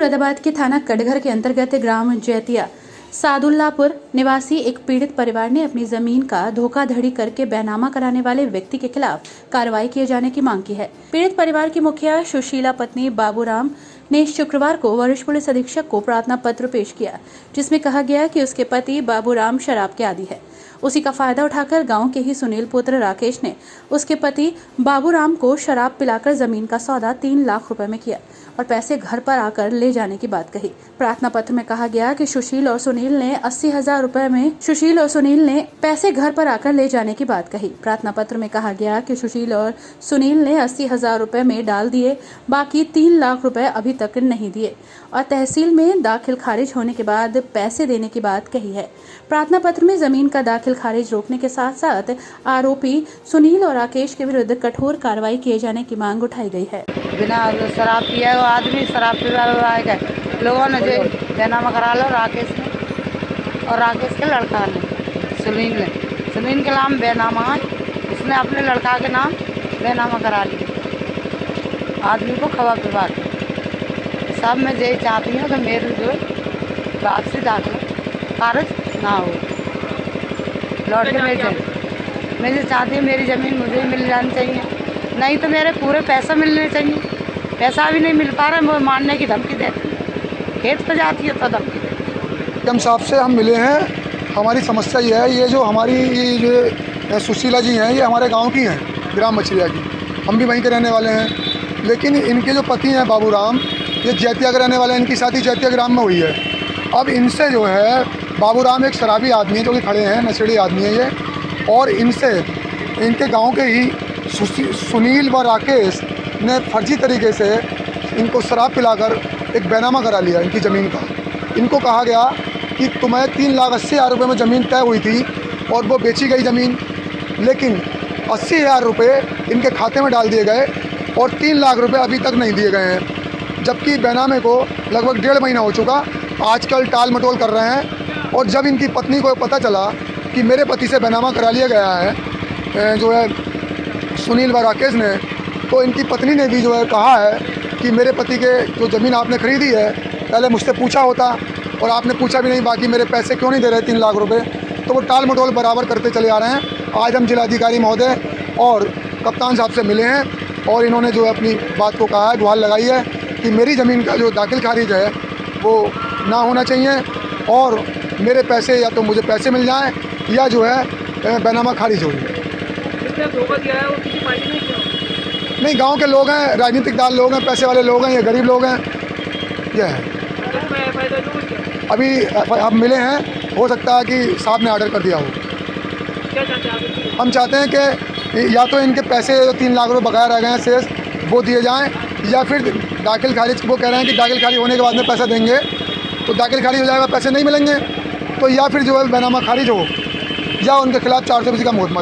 मुरादाबाद के थाना कटघर के अंतर्गत ग्राम जैतिया सादुल्लापुर निवासी एक पीड़ित परिवार ने अपनी जमीन का धोखाधड़ी करके बैनामा कराने वाले व्यक्ति के खिलाफ कार्रवाई किए जाने की मांग की है। पीड़ित परिवार की मुखिया सुशीला पत्नी बाबूराम ने शुक्रवार को वरिष्ठ पुलिस अधीक्षक को प्रार्थना पत्र पेश किया, जिसमें कहा गया कि उसके पति बाबूराम शराब के आदी है। उसी का फायदा उठाकर गांव के ही सुनील पुत्र राकेश ने उसके पति बाबूराम को शराब पिलाकर जमीन का सौदा 3 लाख रुपए में किया और पैसे घर पर आकर ले जाने की बात कही। प्रार्थना पत्र में कहा गया कि सुशील और सुनील ने 80,000 रुपए में पैसे घर पर आकर ले जाने की बात कही। प्रार्थना पत्र में कहा गया कि सुशील और सुनील ने 80,000 रुपए में डाल दिए, बाकी 3 लाख रुपए अभी तक नहीं दिए और तहसील में दाखिल खारिज होने के बाद पैसे देने की बात कही है। प्रार्थना पत्र में जमीन का दाखिल खारिज रोकने के साथ साथ आरोपी सुनील और राकेश के विरुद्ध कठोर कार्रवाई किए जाने की मांग उठाई गई है। बिना शराब पिया वो आदमी शराब पीवा आएगा, लोगों ने जो बैनामा करा लो राकेश ने और राकेश के लड़का ने सुनील के नाम बैनामा है, उसने अपने लड़का के नाम बैनामा करा लिया आदमी को खवा पिवा के। सब मैं यही चाहती हूँ कि मेरे जो वापसी दाखिल खारिज ना हो, लौट के मैं जो चाहती हूँ मेरी ज़मीन मुझे मिल जानी चाहिए, नहीं तो मेरे पूरे पैसा मिलने चाहिए। पैसा भी नहीं मिल पा रहा है, वो मारने की धमकी देती है, खेत पे जाती है तो धमकी देती है। हम साहब से हम मिले हैं। हमारी समस्या ये है, ये जो हमारी जो सुशीला जी हैं, ये हमारे गांव की हैं, ग्राम मछलिया की। हम भी वहीं के रहने वाले हैं, लेकिन इनके जो पति हैं बाबूराम, ये जैतिया के रहने वाले हैं। इनकी शादी जैतिया ग्राम में हुई है। अब इनसे जो है बाबूराम एक शराबी आदमी है, जो कि खड़े हैं, नशेड़ी आदमी है ये, और इनसे इनके गाँव के ही सुनील व राकेश ने फर्जी तरीके से इनको शराब पिलाकर एक बैनामा करा लिया इनकी ज़मीन का। इनको कहा गया कि तुम्हें 3,80,000 रुपये में ज़मीन तय हुई थी और वो बेची गई ज़मीन, लेकिन 80,000 रुपये इनके खाते में डाल दिए गए और 3 लाख रुपये अभी तक नहीं दिए गए हैं, जबकि बैनामे को लगभग 1.5 महीना हो चुका। आजकल टाल मटोल कर रहे हैं। और जब इनकी पत्नी को पता चला कि मेरे पति से बैनामा करा लिया गया है जो है सुनील व राकेश ने, तो इनकी पत्नी ने भी जो है कहा है कि मेरे पति के जो ज़मीन आपने ख़रीदी है, पहले मुझसे पूछा होता और आपने पूछा भी नहीं, बाकी मेरे पैसे क्यों नहीं दे रहे 3 लाख रुपए। तो वो टाल मटोल बराबर करते चले आ रहे हैं। आज हम जिलाधिकारी महोदय और कप्तान साहब से मिले हैं और इन्होंने जो है अपनी बात को कहा है, गुहार लगाई है कि मेरी ज़मीन का जो दाखिल खारिज है वो ना होना चाहिए और मेरे पैसे या तो मुझे पैसे मिल जाएँ या जो है बैनामा खारिज हो। धोखा दिया है वो किसी पार्टी ने किया? नहीं, गांव के लोग हैं, राजनीतिक दल लोग हैं, पैसे वाले लोग हैं, ये गरीब लोग हैं, यह है। अभी अब मिले हैं, हो सकता है कि साहब ने ऑर्डर कर दिया हो। क्या चाहते हैं आप? हम चाहते हैं कि या तो इनके पैसे जो 3 लाख रुपये बकाया रह गए हैं शेष, वो दिए जाएँ, या फिर दाखिल खारिज, वो कह रहे हैं कि दाखिल खारिज होने के बाद में पैसा देंगे, तो दाखिल खारिज हो जाएगा, पैसे नहीं मिलेंगे, तो या फिर जो है बैनामा खारिज हो या उनके खिलाफ 420 का मुकदमा।